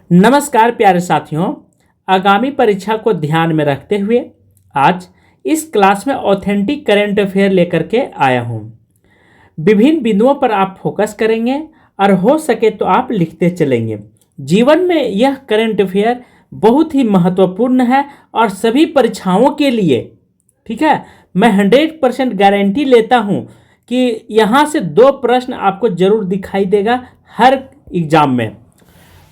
नमस्कार प्यारे साथियों। आगामी परीक्षा को ध्यान में रखते हुए आज इस क्लास में ऑथेंटिक करंट अफेयर लेकर के आया हूँ। विभिन्न बिंदुओं पर आप फोकस करेंगे और हो सके तो आप लिखते चलेंगे। जीवन में यह करंट अफेयर बहुत ही महत्वपूर्ण है और सभी परीक्षाओं के लिए, ठीक है, मैं 100% गारंटी लेता हूँ कि यहाँ से 2 प्रश्न आपको जरूर दिखाई देगा हर एग्जाम में।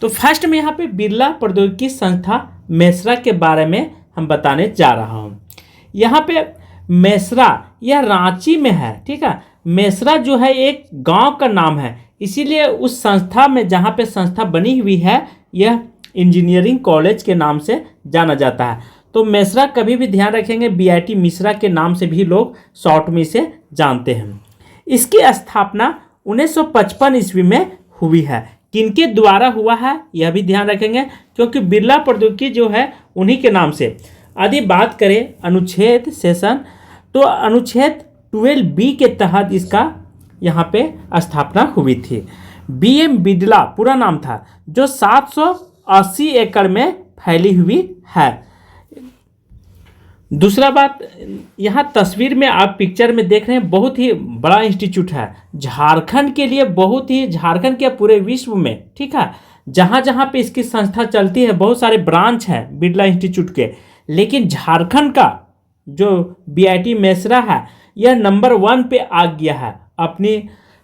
तो फर्स्ट में यहाँ पे बिरला प्रौद्योगिकी संस्था मेसरा के बारे में हम बताने जा रहा हूँ। यहाँ पे मेसरा यह रांची में है, ठीक है। मेसरा जो है एक गांव का नाम है, इसीलिए उस संस्था में जहाँ पे संस्था बनी हुई है यह इंजीनियरिंग कॉलेज के नाम से जाना जाता है। तो मेसरा कभी भी ध्यान रखेंगे बीआईटी मिश्रा के नाम से भी लोग शॉर्ट में इसे जानते हैं। इसकी स्थापना 1955 ईस्वी में हुई है। किनके द्वारा हुआ है यह भी ध्यान रखेंगे, क्योंकि बिरला प्रौद्योगिकी जो है उन्हीं के नाम से। यदि बात करें अनुच्छेद सेशन, तो अनुच्छेद 12B के तहत इसका यहाँ पे स्थापना हुई थी। बीएम बिरला पूरा नाम था, जो 780 एकड़ में फैली हुई है। दूसरा बात, यहाँ तस्वीर में आप पिक्चर में देख रहे हैं, बहुत ही बड़ा इंस्टीट्यूट है झारखंड के लिए, बहुत ही झारखंड के पूरे विश्व में, ठीक है। जहाँ जहाँ पे इसकी संस्था चलती है बहुत सारे ब्रांच है बिरला इंस्टीट्यूट के, लेकिन झारखंड का जो बीआईटी मेसरा है यह नंबर 1 पे आ गया है अपनी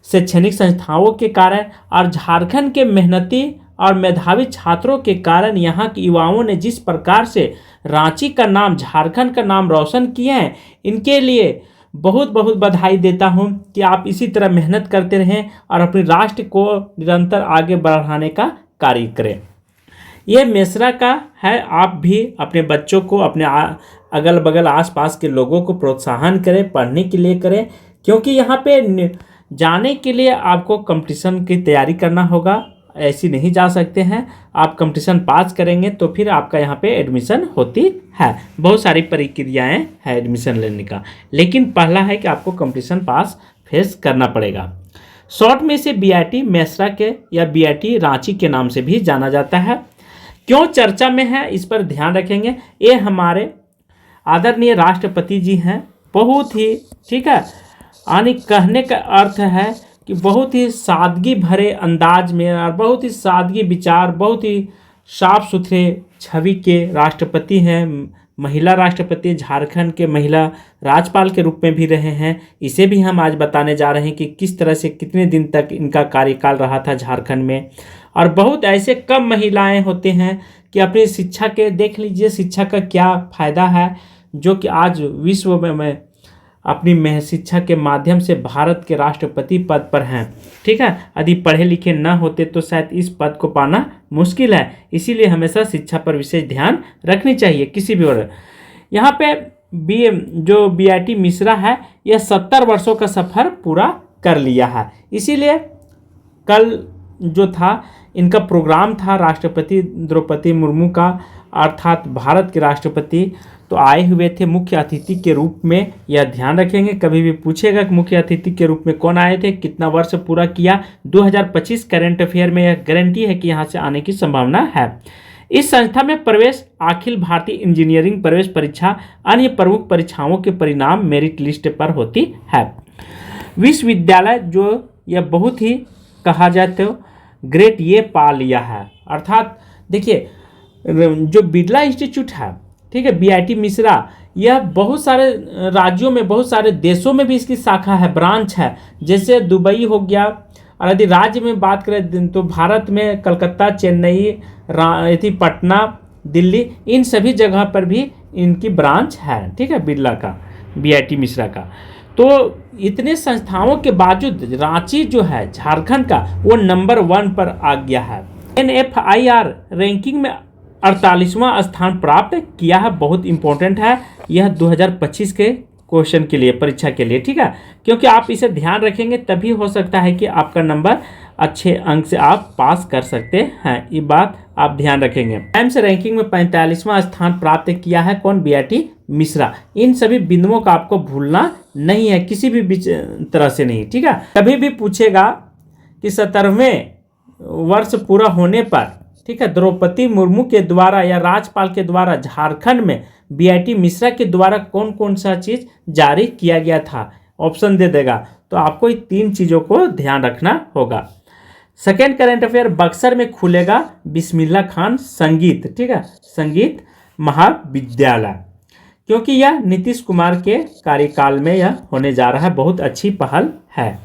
शैक्षणिक संस्थाओं के कारण। और झारखंड के मेहनती और मेधावी छात्रों के कारण यहाँ के युवाओं ने जिस प्रकार से रांची का नाम, झारखंड का नाम रोशन किए हैं, इनके लिए बहुत बहुत बधाई देता हूँ कि आप इसी तरह मेहनत करते रहें और अपने राष्ट्र को निरंतर आगे बढ़ाने का कार्य करें। ये मेसरा का है। आप भी अपने बच्चों को, अपने अगल बगल आसपास के लोगों को प्रोत्साहन करें, पढ़ने के लिए करें, क्योंकि यहाँ पे जाने के लिए आपको कंपटीशन की तैयारी करना होगा। ऐसी नहीं जा सकते हैं, आप कंपटीशन पास करेंगे तो फिर आपका यहाँ पे एडमिशन होती है। बहुत सारी प्रक्रियाएं हैं एडमिशन लेने का, लेकिन पहला है कि आपको कंपटीशन पास फेस करना पड़ेगा। शॉर्ट में इसे बीआईटी मेसरा के या बीआईटी रांची के नाम से भी जाना जाता है। क्यों चर्चा में है इस पर ध्यान रखेंगे। ये हमारे आदरणीय राष्ट्रपति जी हैं, बहुत ही, ठीक है, यानी कहने का अर्थ है कि बहुत ही सादगी भरे अंदाज में और बहुत ही सादगी विचार, बहुत ही साफ सुथरे छवि के राष्ट्रपति हैं। महिला राष्ट्रपति, झारखंड के महिला राज्यपाल के रूप में भी रहे हैं। इसे भी हम आज बताने जा रहे हैं कि किस तरह से कितने दिन तक इनका कार्यकाल रहा था झारखंड में। और बहुत ऐसे कम महिलाएं होते हैं कि अपनी शिक्षा के, देख लीजिए शिक्षा का क्या फ़ायदा है, जो कि आज विश्व में अपनी शिक्षा के माध्यम से भारत के राष्ट्रपति पद पर हैं, ठीक है। यदि पढ़े लिखे न होते तो शायद इस पद को पाना मुश्किल है। इसीलिए हमेशा शिक्षा पर विशेष ध्यान रखनी चाहिए किसी भी वर्ग। यहाँ पे जो बीआईटी मिश्रा है यह 70 वर्षों का सफ़र पूरा कर लिया है। इसीलिए कल जो था इनका प्रोग्राम था राष्ट्रपति द्रौपदी मुर्मू का, अर्थात भारत के राष्ट्रपति, तो आए हुए थे मुख्य अतिथि के रूप में। यह ध्यान रखेंगे, कभी भी पूछेगा कि मुख्य अतिथि के रूप में कौन आए थे, कितना वर्ष पूरा किया। 2025 करंट अफेयर में यह गारंटी है कि यहाँ से आने की संभावना है। इस संस्था में प्रवेश अखिल भारतीय इंजीनियरिंग प्रवेश परीक्षा, अन्य प्रमुख परीक्षाओं के परिणाम मेरिट लिस्ट पर होती है। विश्वविद्यालय जो यह बहुत ही कहा जाए तो ग्रेट ये पा लिया है, अर्थात देखिए जो बिरला इंस्टीट्यूट है, ठीक है, बीआईटी मिश्रा, यह बहुत सारे राज्यों में, बहुत सारे देशों में भी इसकी शाखा है, ब्रांच है। जैसे दुबई हो गया, और यदि राज्य में बात करें तो भारत में कलकत्ता, चेन्नई, पटना, दिल्ली, इन सभी जगह पर भी इनकी ब्रांच है, ठीक है, बिरला का, बीआईटी मिश्रा का। तो इतने संस्थाओं के बावजूद रांची जो है झारखंड का, वो नंबर 1 पर आ गया है। NFIR रैंकिंग में 48वां स्थान प्राप्त किया है। बहुत इंपॉर्टेंट है यह 2025 के क्वेश्चन के लिए, परीक्षा के लिए, ठीक है, क्योंकि आप इसे ध्यान रखेंगे तभी हो सकता है कि आपका नंबर अच्छे अंक से आप पास कर सकते हैं। ये बात आप ध्यान रखेंगे। टाइम्स रैंकिंग में 45वां स्थान प्राप्त किया है कौन, बीआईटी मिश्रा। इन सभी बिंदुओं का आपको भूलना नहीं है, किसी भी तरह से नहीं, ठीक है। कभी भी पूछेगा कि 17वें वर्ष पूरा होने पर ठीक है, द्रौपदी मुर्मू के द्वारा या राज्यपाल के द्वारा झारखंड में बीआईटी मिश्रा के द्वारा कौन कौन सा चीज़ जारी किया गया था? ऑप्शन दे देगा, तो आपको इन 3 चीज़ों को ध्यान रखना होगा। सेकेंड करंट अफेयर, बक्सर में खुलेगा बिस्मिल्ला खान संगीत, ठीक है, संगीत महाविद्यालय, क्योंकि यह नीतीश कुमार के कार्यकाल में यह होने जा रहा है। बहुत अच्छी पहल है।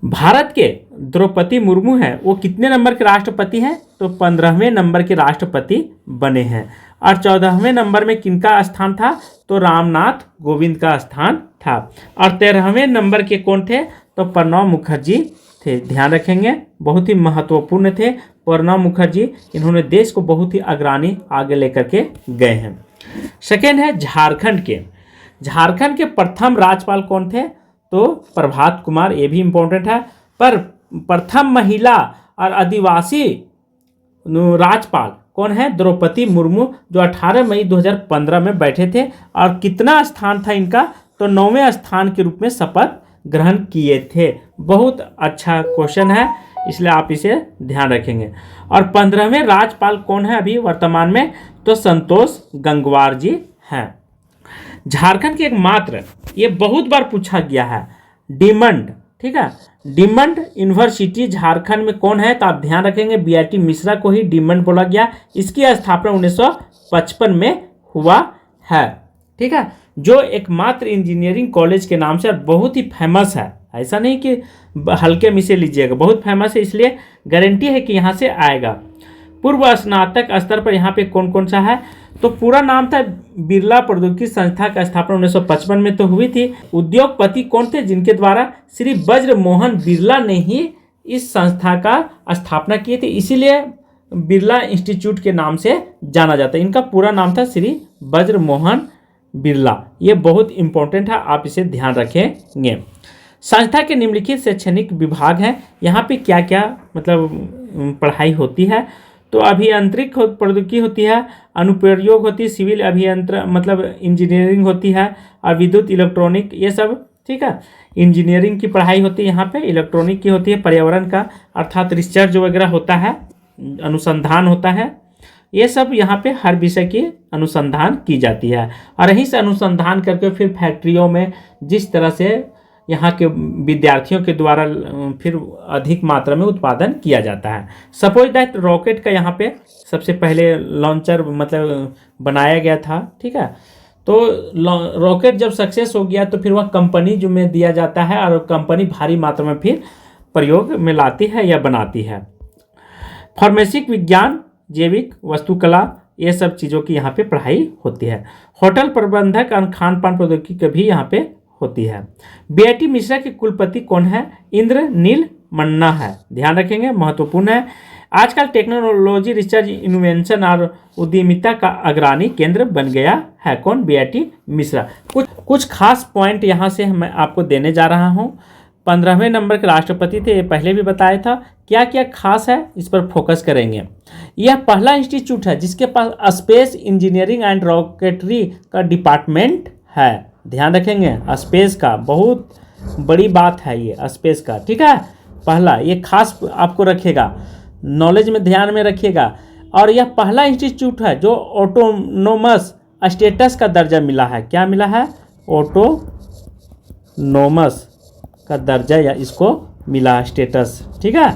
भारत के द्रौपदी मुर्मू हैं, वो कितने नंबर के राष्ट्रपति हैं? तो 15वें नंबर के राष्ट्रपति बने हैं। और 14वें नंबर में किनका स्थान था? तो रामनाथ कोविंद का स्थान था। और 13वें नंबर के कौन थे? तो प्रणब मुखर्जी थे। ध्यान रखेंगे, बहुत ही महत्वपूर्ण थे प्रणब मुखर्जी। इन्होंने देश को बहुत ही अग्रणी आगे लेकर के गए हैं। सेकेंड है झारखंड के प्रथम राज्यपाल कौन थे? तो प्रभात कुमार, ये भी इम्पोर्टेंट है। पर प्रथम महिला और आदिवासी राज्यपाल कौन है? द्रौपदी मुर्मू, जो 18 मई 2015 में बैठे थे। और कितना स्थान था इनका? तो 9वें स्थान के रूप में शपथ ग्रहण किए थे। बहुत अच्छा क्वेश्चन है, इसलिए आप इसे ध्यान रखेंगे। और 15वें राज्यपाल कौन है अभी वर्तमान में? तो संतोष गंगवार जी हैं। झारखंड के एकमात्र, ये बहुत बार पूछा गया है, डीमंड, ठीक है, डीमंड यूनिवर्सिटी झारखंड में कौन है? तो आप ध्यान रखेंगे, बीआईटी मिश्रा को ही डीमंड बोला गया। इसकी स्थापना 1955 में हुआ है, ठीक है, जो एकमात्र इंजीनियरिंग कॉलेज के नाम से बहुत ही फेमस है। ऐसा नहीं कि हल्के में से लीजिएगा, बहुत फेमस है, इसलिए गारंटी है कि यहाँ से आएगा। पूर्व स्नातक स्तर पर यहाँ पे कौन कौन सा है? तो पूरा नाम था बिरला प्रौद्योगिकी संस्था का स्थापना 1955 में तो हुई थी। उद्योगपति कौन थे जिनके द्वारा? श्री वज्र मोहन बिरला ने ही इस संस्था का स्थापना की थी, इसीलिए बिरला इंस्टीट्यूट के नाम से जाना जाता है। इनका पूरा नाम था श्री वज्र मोहन बिरला। ये बहुत इंपॉर्टेंट है, आप इसे ध्यान रखेंगे। संस्था के निम्नलिखित शैक्षणिक विभाग हैं। यहाँ पे क्या क्या मतलब पढ़ाई होती है? तो अभियांत्रिक प्रौद्योगिकी होती है, अनुप्रयोग होती है, सिविल अभियंत्र मतलब इंजीनियरिंग होती है, और विद्युत इलेक्ट्रॉनिक, ये सब, ठीक है, इंजीनियरिंग की पढ़ाई होती है यहाँ पे। इलेक्ट्रॉनिक की होती है, पर्यावरण का अर्थात रिसर्च वगैरह होता है, अनुसंधान होता है। ये सब यहाँ पे हर विषय की अनुसंधान की जाती है, और यहीं से अनुसंधान करके फिर फैक्ट्रियों में जिस तरह से यहाँ के विद्यार्थियों के द्वारा फिर अधिक मात्रा में उत्पादन किया जाता है। सपोज दैट रॉकेट का यहाँ पे सबसे पहले लॉन्चर मतलब बनाया गया था, ठीक है, तो रॉकेट जब सक्सेस हो गया तो फिर वह कंपनी जो में दिया जाता है, और कंपनी भारी मात्रा में फिर प्रयोग में लाती है या बनाती है। फार्मेसिक विज्ञान, जैविक वस्तुकला, ये सब चीज़ों की यहाँ पे पढ़ाई होती है। होटल प्रबंधक और खान पान प्रौद्योगिकी का भी यहाँ पे होती है। बीआईटी मिश्रा के कुलपति कौन है? इंद्रनील मन्ना है। ध्यान रखेंगे, महत्वपूर्ण है। आजकल टेक्नोलॉजी रिसर्च इनोवेशन और उद्यमिता का अग्रणी केंद्र बन गया है। कौन? बीआईटी मिश्रा। कुछ खास पॉइंट यहाँ से मैं आपको देने जा रहा हूँ। 15वें नंबर के राष्ट्रपति थे, ये पहले भी बताया था। क्या क्या खास है, इस पर फोकस करेंगे। यह पहला इंस्टीट्यूट है जिसके पास स्पेस इंजीनियरिंग एंड रॉकेटरी का डिपार्टमेंट है। ध्यान रखेंगे, स्पेस का बहुत बड़ी बात है ये, स्पेस का, ठीक है, पहला, ये खास आपको रखेगा, नॉलेज में ध्यान में रखिएगा। और यह पहला इंस्टीट्यूट है जो ऑटोनोमस स्टेटस का दर्जा मिला है। क्या मिला है? ऑटोनोमस का दर्जा या इसको मिला स्टेटस, ठीक है।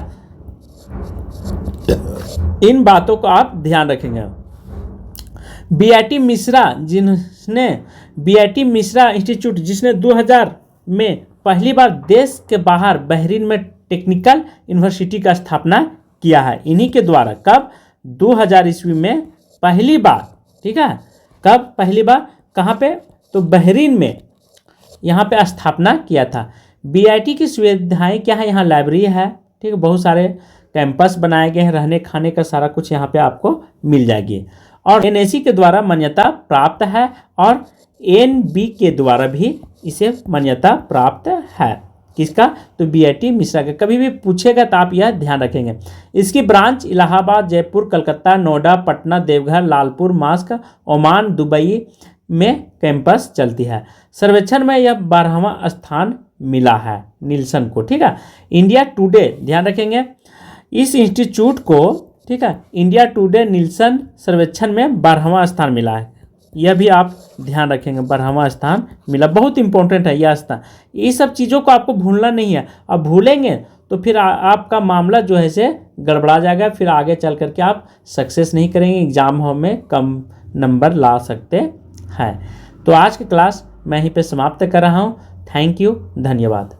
इन बातों को आप ध्यान रखेंगे। बीआईटी मिश्रा इंस्टीट्यूट जिसने 2000 में पहली बार देश के बाहर बहरीन में टेक्निकल यूनिवर्सिटी का स्थापना किया है। इन्हीं के द्वारा कब? 2000 ईस्वी में पहली बार, ठीक है, कब पहली बार, कहाँ पे? तो बहरीन में यहाँ पे स्थापना किया था। बीआईटी की सुविधाएं क्या है? यहाँ लाइब्रेरी है, ठीक है, बहुत सारे कैंपस बनाए गए हैं, रहने खाने का सारा कुछ यहाँ पे आपको मिल जाएगी। और एनएसी के द्वारा मान्यता प्राप्त है, और एनबी के द्वारा भी इसे मान्यता प्राप्त है। किसका? तो बीआईटी मिश्रा का। कभी भी पूछेगा तो आप यह ध्यान रखेंगे। इसकी branch Allahabad, Jaipur, Calcutta, Noida, Patna, Deoghar, Lalpur, mask, Oman, Dubai में कैंपस चलती है। सर्वेक्षण में यह 12वां स्थान मिला है नीलसन को, ठीक है। इंडिया टुडे, ध्यान रखेंगे, इस इंस्टीट्यूट को, ठीक है। इंडिया टुडे नीलसन सर्वेक्षण में 12वां स्थान मिला है, यह भी आप ध्यान रखेंगे, 12वां स्थान मिला, बहुत इंपॉर्टेंट है यह स्थान। ये सब चीज़ों को आपको भूलना नहीं है, अब भूलेंगे तो फिर आपका मामला जो है से गड़बड़ा जाएगा, फिर आगे चल करके आप सक्सेस नहीं करेंगे, एग्जाम में कम नंबर ला सकते हैं। तो आज की क्लास मैं यहीं पे समाप्त कर रहा हूँ। थैंक यू, धन्यवाद।